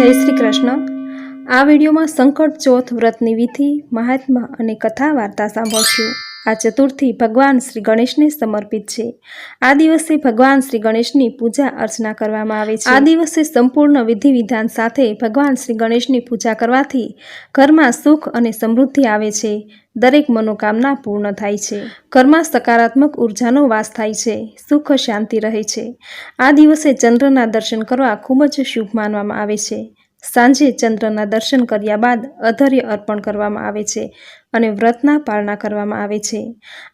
જય શ્રી કૃષ્ણ। આ વિડીયોમાં સંકટ ચોથ વ્રતની વિધિ, મહાત્મા અને કથા વાર્તા સાંભળશું। આ ચતુર્થી ભગવાન શ્રી ગણેશને સમર્પિત છે। આ દિવસે ભગવાન શ્રી ગણેશની પૂજા અર્ચના કરવામાં આવે છે। આ દિવસે સંપૂર્ણ વિધિ વિધાન સાથે ભગવાન શ્રી ગણેશની પૂજા કરવાથી ઘરમાં સુખ અને સમૃદ્ધિ આવે છે। દરેક મનોકામના પૂર્ણ થાય છે। ઘરમાં સકારાત્મક ઉર્જાનો વાસ થાય છે। સુખ શાંતિ રહે છે। આ દિવસે ચંદ્રના દર્શન કરવા ખૂબ જ શુભ માનવામાં આવે છે। સાંજે ચંદ્રના દર્શન કર્યા બાદ અધર્ય અર્પણ કરવામાં આવે છે અને વ્રતના પાળના કરવામાં આવે છે।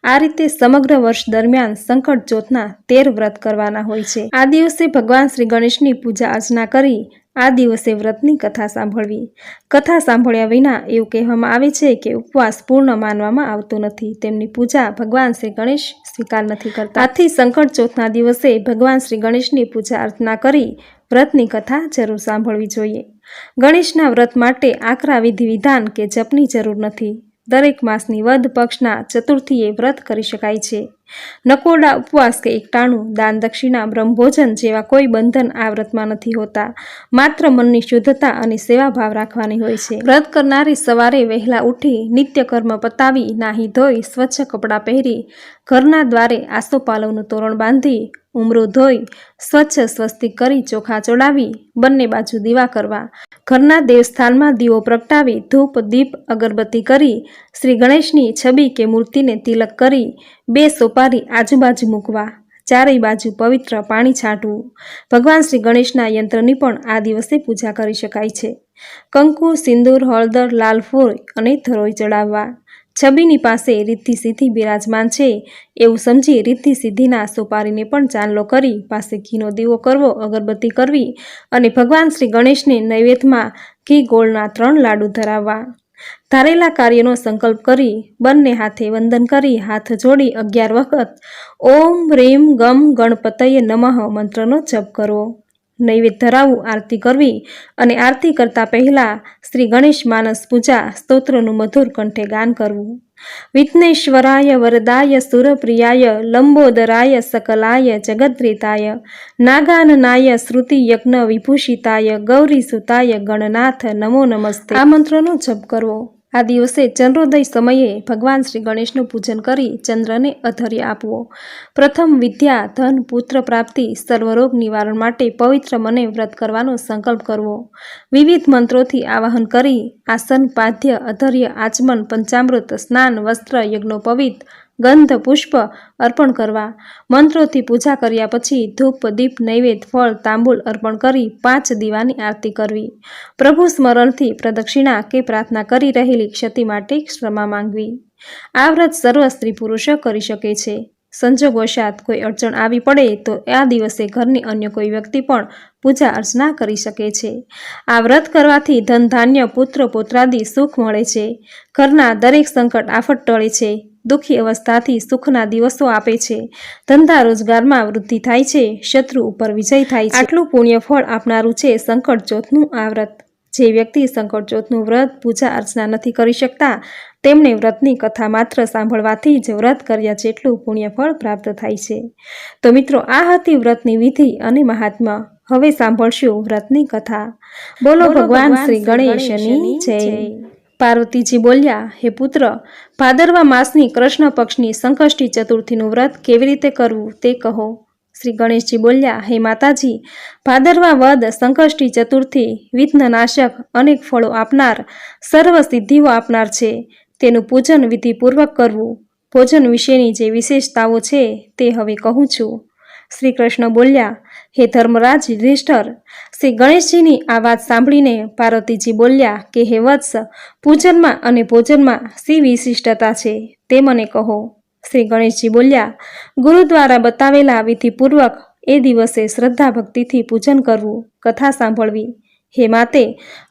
આ રીતે સમગ્ર વર્ષ દરમિયાન સંકટ ચોથના 13 વ્રત કરવાના હોય છે। આ દિવસે ભગવાન શ્રી ગણેશની પૂજા અર્ચના કરી આ દિવસે વ્રતની કથા સાંભળવી। કથા સાંભળ્યા વિના એવું કહેવામાં આવે છે કે ઉપવાસ પૂર્ણ માનવામાં આવતો નથી। તેમની પૂજા ભગવાન શ્રી ગણેશ સ્વીકાર નથી કરતા। આથી સંકટ ચોથના દિવસે ભગવાન શ્રી ગણેશની પૂજા અર્ચના કરી વ્રતની કથા જરૂર સાંભળવી જોઈએ। ગણેશના વ્રત માટે આકરા વિધિ વિધાન કે જપની જરૂર નથી। દરેક માસની વદ પક્ષના ચતુર્થીએ વ્રત કરી શકાય છે। નકોરડા ઉપવાસ કે એકટાણું, દાન દક્ષિણા, બ્રહ્મભોજન જેવા કોઈ બંધન આ વ્રતમાં નથી હોતા। માત્ર મનની શુદ્ધતા અને સેવાભાવ રાખવાની હોય છે। વ્રત કરનારી સવારે વહેલા ઉઠી નિત્ય કર્મ પતાવી નાહી ધોઈ સ્વચ્છ કપડાં પહેરી ઘરના દ્વારે આસોપાલવનું તોરણ બાંધી ઉમરો ધોઈ સ્વચ્છ સ્વસ્તિક કરી ચોખા ચોડાવી બંને બાજુ દીવા કરવા, ઘરના દેવસ્થાનમાં દીવો પ્રગટાવી ધૂપ દીપ અગરબત્તી કરી શ્રી ગણેશની છબી કે મૂર્તિને તિલક કરી 2 સોપારી આજુબાજુ મૂકવા, ચારેય બાજુ પવિત્ર પાણી છાંટવું। ભગવાન શ્રી ગણેશના યંત્રની પણ આ દિવસે પૂજા કરી શકાય છે। કંકુ, સિંદૂર, હળદર, લાલ ફૂલ અને ધરોઈ ચડાવવા। છબીની પાસે રિદ્ધિ સિદ્ધિ બિરાજમાન છે એવું સમજી રિદ્ધિ સિદ્ધિના સોપારીને પણ ચાંદલો કરી પાસે ઘીનો દીવો કરવો, અગરબત્તી કરવી અને ભગવાન શ્રી ગણેશને નૈવેદ્યમાં ઘી ગોળના 3 લાડુ ધરાવવા। ધારેલા કાર્યનો સંકલ્પ કરી બંને હાથે વંદન કરી હાથ જોડી 11 વખત ઓમ રીમ ગમ ગણપતયે નમઃ મંત્રનો જપ કરવો। નૈવેદ્ય ધરાવવું, આરતી કરવી અને આરતી કરતા પહેલા શ્રી ગણેશ માનસ પૂજા સ્તોત્રનું મધુર કંઠે ગાન કરવું। વિઘ્નેશ્વરાય વરદાય સુરપ્રિયાય લંબોદરાય સકલાય જગદ્રેતાય નાગાનનાય શ્રુતિ યજ્ઞ વિભૂષિતાય ગૌરીસુતાય ગણનાથ નમો નમસ્તે આ મંત્રનો જપ કરવો। આ દિવસે ચંદ્રોદય સમયે ભગવાન શ્રી ગણેશનું પૂજન કરી ચંદ્રને અધર્ય આપવો। પ્રથમ વિદ્યા, ધન, પુત્ર પ્રાપ્તિ, સર્વરોગ નિવારણ માટે પવિત્ર મને વ્રત કરવાનો સંકલ્પ કરવો। વિવિધ મંત્રોથી આવાહન કરી આસન, પાદ્ય, અધર્ય, આચમન, પંચામૃત, સ્નાન, વસ્ત્ર, યજ્ઞોપવિત, ગંધ, પુષ્પ અર્પણ કરવા। મંત્રોથી પૂજા કર્યા પછી ધૂપ દીપ નૈવેદ્ય ફળ તાંબૂલ અર્પણ કરી 5 દીવાની આરતી કરવી। પ્રભુ સ્મરણથી પ્રદક્ષિણા કે પ્રાર્થના કરી રહેલી ક્ષતિ માટે ક્ષમા માંગવી। આ વ્રત સર્વ સ્ત્રી પુરુષો કરી શકે છે। સંજોગવશાત કોઈ અડચણ આવી પડે તો આ દિવસે ઘરની અન્ય કોઈ વ્યક્તિ પણ પૂજા અર્ચના કરી શકે છે। આ વ્રત કરવાથી ધન ધાન્ય પુત્ર પૌત્રાદિ સુખ મળે છે। ઘરના દરેક સંકટ આફત ટળે છે। દુઃખી અવસ્થાથી સુખના દિવસો આપે છે। ધંધા રોજગારમાં વૃદ્ધિ થાય છે। શત્રુ ઉપર વિજય થાય છે। આટલું પુણ્ય ફળ આપનારું છે સંકટ ચોથનું આ વ્રત। જે વ્યક્તિ સંકટ ચોથનું વ્રત પૂજા અર્ચના નથી કરી શકતા તેમને વ્રતની કથા માત્ર સાંભળવાથી જ વ્રત કર્યા જેટલું પુણ્ય ફળ પ્રાપ્ત થાય છે। તો મિત્રો, આ હતી વ્રતની વિધિ અને મહાત્મ્ય। હવે સાંભળશું વ્રતની કથા। બોલો ભગવાન શ્રી ગણેશની જય। પાર્વતીજી બોલ્યા, હે પુત્ર, ભાદરવા માસની કૃષ્ણ પક્ષની સંકષ્ટી ચતુર્થીનું વ્રત કેવી રીતે કરવું તે કહો। શ્રી ગણેશજી બોલ્યા, હે માતાજી, ભાદરવા વદ સંકષ્ટી ચતુર્થી વિઘ્નનાશક, અનેક ફળો આપનાર, સર્વ સિદ્ધિઓ આપનાર છે। તેનું પૂજન વિધિપૂર્વક કરવું। ભોજન વિશેની જે વિશેષતાઓ છે તે હવે કહું છું। શ્રી કૃષ્ણ બોલ્યા, હે ધર્મરાજ યુધિષ્ઠર। શ્રી ગણેશજીની આ વાત સાંભળીને પાર્વતીજી બોલ્યા કે હે વત્સ, પૂજનમાં અને ભોજનમાં શી વિશિષ્ટતા છે તે મને કહો। શ્રી ગણેશજી બોલ્યા, ગુરુ દ્વારા બતાવેલા વિધિપૂર્વક એ દિવસે શ્રદ્ધા ભક્તિથી પૂજન કરવું, કથા સાંભળવી। હે માતે,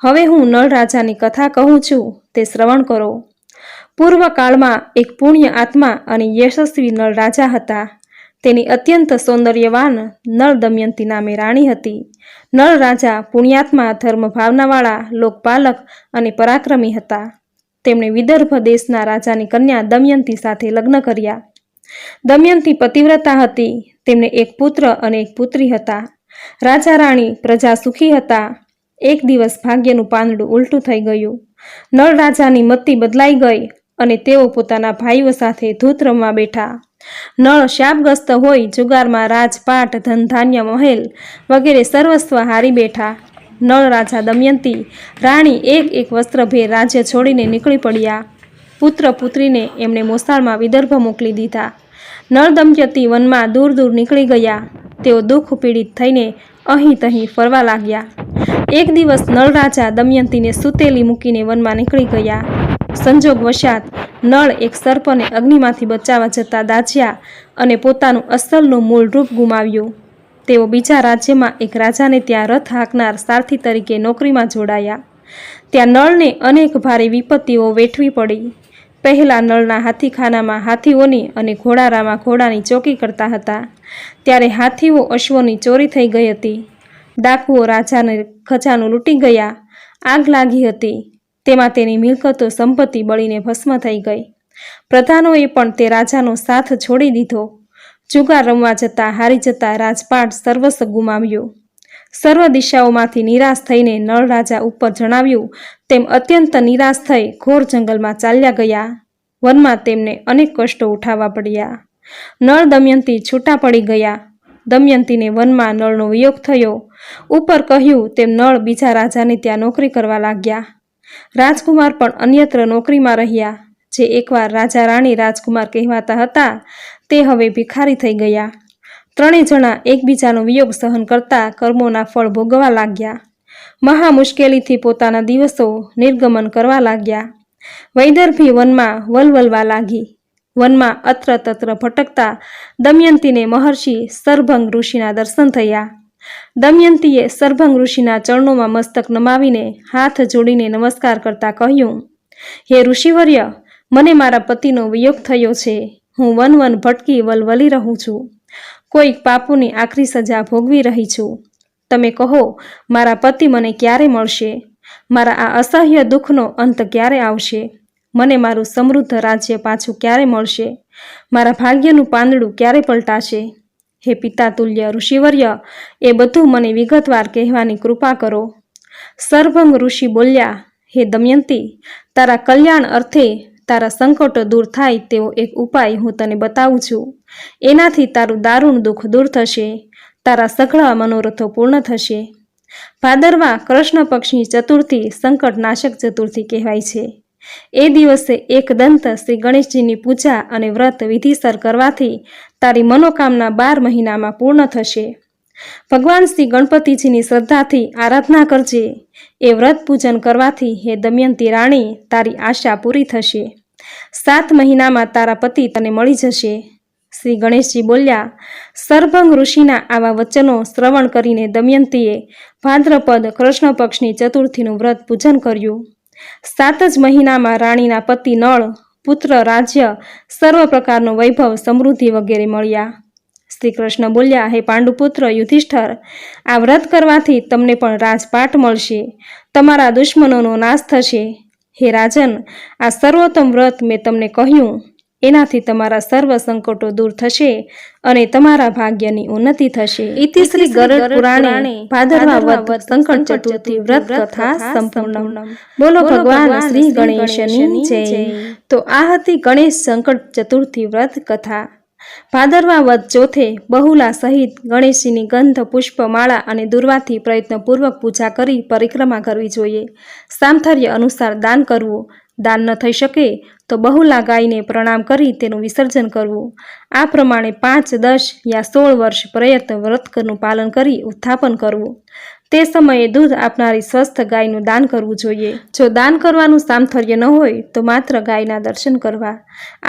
હવે હું નળ રાજાની કથા કહું છું તે શ્રવણ કરો। પૂર્વકાળમાં એક પુણ્ય આત્મા અને યશસ્વી નળ રાજા હતા। તેની અત્યંત સૌંદર્યવાન નળ દમયંતી નામે રાણી હતી। નળ રાજા પુણ્યાત્મા, ધર્મ ભાવનાવાળા, લોકપાલક અને પરાક્રમી હતા। તેમણે વિદર્ભ દેશના રાજાની કન્યા દમયંતી સાથે લગ્ન કર્યા। દમયંતી પતિવ્રતા હતી। તેમને એક પુત્ર અને એક પુત્રી હતા। રાજા રાણી પ્રજા સુખી હતા। એક દિવસ ભાગ્યનું પાંદડું ઉલટું થઈ ગયું. નળ રાજાની મતિ બદલાઈ ગઈ અને તેઓ પોતાના ભાઈઓ સાથે ધૂત રમવા બેઠા. નળ શાપગ્રસ્ત હોય જુગારમાં રાજપાટ, ધનધાન્ય, મહેલ વગેરે સર્વસ્વ હારી બેઠા. નળ રાજા દમયંતી રાણી એક એક વસ્ત્રભેર રાજ્ય છોડીને નીકળી પડ્યા. પુત્ર પુત્રીને એમણે મોસાળમાં વિદર્ભ મોકલી દીધા. નળ દમયંતી વનમાં દૂર દૂર નીકળી ગયા. તેઓ દુઃખ પીડિત થઈને અહીં તહીં ફરવા લાગ્યા. એક દિવસ નળ રાજા દમયંતીને સૂતેલી મૂકીને વનમાં નીકળી ગયા. સંજોગ વશાત નળ એક સર્પને અગ્નિમાંથી બચાવવા જતા દાઝ્યા અને પોતાનું અસલનું મૂળ રૂપ ગુમાવ્યું. તેઓ બીજા રાજ્યમાં એક રાજાને ત્યાં રથ હાંકનાર સારથી તરીકે નોકરીમાં જોડાયા. ત્યાં નળને અનેક ભારે વિપત્તિઓ વેઠવી પડી. પહેલાં નળના હાથીખાનામાં હાથીઓની અને ઘોડારામાં ઘોડાની ચોકી કરતા હતા. ત્યારે હાથીઓ અશ્વોની ચોરી થઈ ગઈ હતી. ડાકુઓ રાજાને ખજાનો લૂંટી ગયા. આગ લાગી હતી. તેમાં તેની મિલકતો સંપત્તિ બળીને ભસ્મ થઈ ગઈ. પ્રધાનોએ પણ તે રાજાનો સાથ છોડી દીધો. જુગાર રમવા જતાં હારી જતા રાજપાટ સર્વસ્વ ગુમાવ્યું. સર્વ દિશાઓમાંથી નિરાશ થઈને નળ રાજા ઉપર જણાવ્યું તેમ અત્યંત નિરાશ થઈ ઘોર જંગલમાં ચાલ્યા ગયા. વનમાં તેમને અનેક કષ્ટો ઉઠાવવા પડ્યા. નળ દમયંતી છૂટા પડી ગયા. દમયંતીને વનમાં નળનો વિયોગ થયો. ઉપર કહ્યું તેમ નળ બીજા રાજાને ત્યાં નોકરી કરવા લાગ્યા. રાજકુમાર પણ અન્યત્ર નોકરીમાં રહ્યા. જે એકવાર રાજા રાણી રાજકુમાર કહેવાતા હતા તે હવે ભિખારી થઈ ગયા. ત્રણેય જણા એકબીજાનો વિયોગ સહન કરતા કર્મોના ફળ ભોગવવા લાગ્યા. મહા મુશ્કેલીથી પોતાના દિવસો નિર્ગમન કરવા લાગ્યા. વૈદર્ભી વનમાં વલવલવા લાગી. વનમાં અત્ર તત્ર ભટકતા દમયંતીને મહર્ષિ સરભંગ ઋષિના દર્શન થયા. દમયંતીએ સરભંગ ઋષિના ચરણોમાં મસ્તક નમાવીને હાથ જોડીને નમસ્કાર કરતા કહ્યું, હે ઋષિવર્ય, મને મારા પતિનો વિયોગ થયો છે. હું વન વન ભટકી વલવલી રહું છું. કોઈક પાપોની આખરી સજા ભોગવી રહી છું. તમે કહો, મારા પતિ મને ક્યારે મળશે? મારા આ અસહ્ય દુઃખનો અંત ક્યારે આવશે? મને મારું સમૃદ્ધ રાજ્ય પાછું ક્યારે મળશે? મારા ભાગ્યનું પાંદડું ક્યારે પલટાશે? હે પિતા તુલ્ય ઋષિવર્ય, એ બધું મને વિગતવાર કહેવાની કૃપા કરો. સરભંગ ઋષિ બોલ્યા, હે દમયંતી, તારા કલ્યાણ અર્થે તારા સંકટો દૂર થાય તેવો એક ઉપાય હું તને બતાવું છું. એનાથી તારું દારૂણ દુઃખ દૂર થશે. તારા સઘળા મનોરથો પૂર્ણ થશે. ભાદરવા કૃષ્ણ પક્ષની ચતુર્થી સંકટનાશક ચતુર્થી કહેવાય છે. એ દિવસે એકદંત શ્રી ગણેશજીની પૂજા અને વ્રત વિધિસર કરવાથી તારી મનોકામના 12 મહિનામાં પૂર્ણ થશે. ભગવાન શ્રી ગણપતિજીની શ્રદ્ધાથી આરાધના કરજે. એ વ્રત પૂજન કરવાથી હે દમયંતી રાણી તારી આશા પૂરી થશે. 7 મહિનામાં તારા પતિ તને મળી જશે. શ્રી ગણેશજી બોલ્યા. સરભંગ ઋષિના આવા વચનો શ્રવણ કરીને દમયંતીએ ભાદ્રપદ કૃષ્ણ પક્ષની ચતુર્થીનું વ્રત પૂજન કર્યું. 7 જ મહિનામાં રાણીના પતિ નળ, પુત્ર, રાજ્ય, સર્વ પ્રકારનો વૈભવ, સમૃદ્ધિ વગેરે મળ્યા. શ્રી કૃષ્ણ બોલ્યા, હે પાંડુપુત્ર યુધિષ્ઠર, આ વ્રત કરવાથી તમને પણ રાજપાટ મળશે. તમારા દુશ્મનોનો નાશ થશે. હે રાજન, આ સર્વોત્તમ વ્રત મેં તમને કહ્યું, એનાથી તમારા સર્વ સંકટો દૂર થશે અને તમારા ભાગ્યની ઉન્નતિ થશે. ઇતિ શ્રી ગરુડ પુરાણે ભાદરવા વદ સંકટ ચતુર્થી વ્રત કથા સંપૂર્ણ. બોલો ભગવાન શ્રી ગણેશની જય. તો આ હતી ગણેશ સંકટ ચતુર્થી વ્રત કથા. ભાદરવા વદ ચોથે બહુલા સહિત ગણેશજીની ગંધ, પુષ્પ, માળા અને દુર્વાથી પ્રયત્નપૂર્વક પૂજા કરી પરિક્રમા કરવી જોઈએ. સામથર્ય અનુસાર દાન કરવું. દાન ન થઈ શકે તો બહુલા ગાયને પ્રણામ કરી તેનું વિસર્જન કરવું. આ પ્રમાણે 5, 10 યા 16 વર્ષ પ્રયત્ન વ્રતનું પાલન કરી ઉત્થાપન કરવું. તે સમયે દૂધ આપનારી સ્વસ્થ ગાયનું દાન કરવું જોઈએ. જો દાન કરવાનું સામથર્ય ન હોય તો માત્ર ગાયના દર્શન કરવા.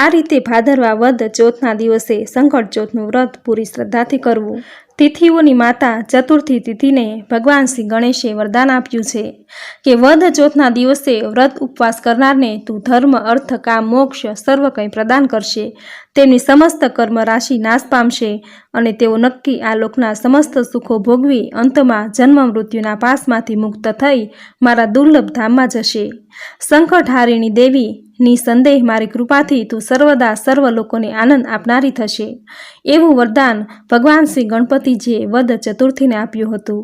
આ રીતે ભાદરવા વદ ચોથના દિવસે સંકટ ચોથનું વ્રત પૂરી શ્રદ્ધાથી કરવું. તિથિઓની માતા ચતુર્થી તિથિને ભગવાન શ્રી ગણેશે વરદાન આપ્યું છે કે વદ ચોથના દિવસે વ્રત ઉપવાસ કરનારને તું ધર્મ, અર્થ, કામ, મોક્ષ સર્વ કંઈ પ્રદાન કરશે. તેમની સમસ્ત કર્મ રાશિ નાશ પામશે અને તેઓ નક્કી આ લોકના સમસ્ત સુખો ભોગવી અંતમાં જન્મ મૃત્યુના પાસમાંથી મુક્ત થઈ મારા દુર્લભ ધામમાં જશે. સંકટહારિણી દેવી, નિસંદેહ મારી કૃપાથી તું સર્વદા સર્વ લોકોને આનંદ આપનારી થશે. એવું વરદાન ભગવાન શ્રી ગણપતિજીએ વદ ચતુર્થીને આપ્યું હતું.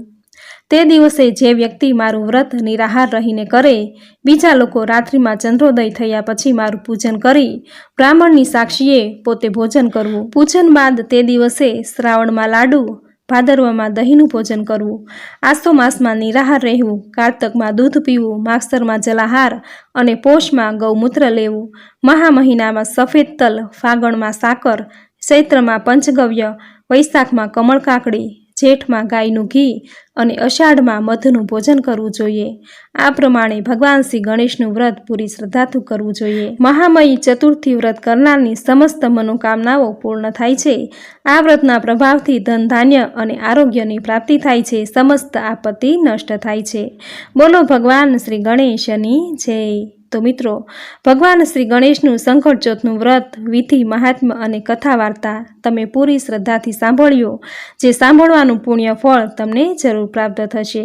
તે દિવસે જે વ્યક્તિ મારું વ્રત નિરાહાર રહીને કરે, બીજા લોકો રાત્રિમાં ચંદ્રોદય થયા પછી મારું પૂજન કરી બ્રાહ્મણની સાક્ષીએ પોતે ભોજન કરવું. પૂજન બાદ તે દિવસે શ્રાવણમાં લાડુ, ભાદરવામાં દહીંનું ભોજન કરવું, આસો માસમાં નિરાહાર રહેવું, કારતકમાં દૂધ પીવું, માગસરમાં જલાહાર અને પોષમાં ગૌમૂત્ર લેવું, મહા મહિનામાં સફેદ તલ, ફાગણમાં સાકર, ચૈત્રમાં પંચગવ્ય, વૈશાખમાં કમળ કાકડી, જેઠમાં ગાયનું ઘી અને અષાઢમાં મધનું ભોજન કરવું જોઈએ. આ પ્રમાણે ભગવાન શ્રી ગણેશનું વ્રત પૂરી શ્રદ્ધાથી કરવું જોઈએ. મહામયી ચતુર્થી વ્રત કરનારની સમસ્ત મનોકામનાઓ પૂર્ણ થાય છે. આ વ્રતના પ્રભાવથી ધન, ધાન્ય અને આરોગ્યની પ્રાપ્તિ થાય છે. સમસ્ત આપત્તિ નષ્ટ થાય છે. બોલો ભગવાન શ્રી ગણેશની જય. તો મિત્રો, ભગવાન શ્રી ગણેશનું સંકટ ચોથનું વ્રત, વિધિ, મહાત્મ્ય અને કથા વાર્તા તમે પૂરી શ્રદ્ધાથી સાંભળ્યો. જે સાંભળવાનું પુણ્ય ફળ તમને જરૂર પ્રાપ્ત થશે.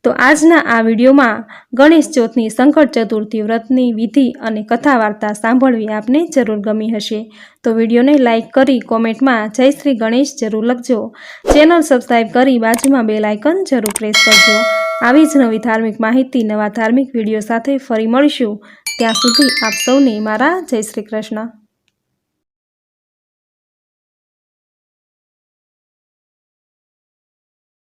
તો આજના આ વિડીયોમાં ગણેશ ચોથની સંકટ ચતુર્થી વ્રતની વિધિ અને કથા વાર્તા સાંભળવી આપને જરૂર ગમી હશે. તો વિડીયોને લાઇક કરી કોમેન્ટમાં જય શ્રી ગણેશ જરૂર લખજો. ચેનલ સબસ્ક્રાઈબ કરી બાજુમાં બેલ આઇકન જરૂર પ્રેસ કરજો. આવી જ નવી ધાર્મિક માહિતી, નવા ધાર્મિક વિડીયો સાથે ફરી મળીશું. ત્યાં સુધી આપ સૌને મારા જય શ્રી કૃષ્ણ.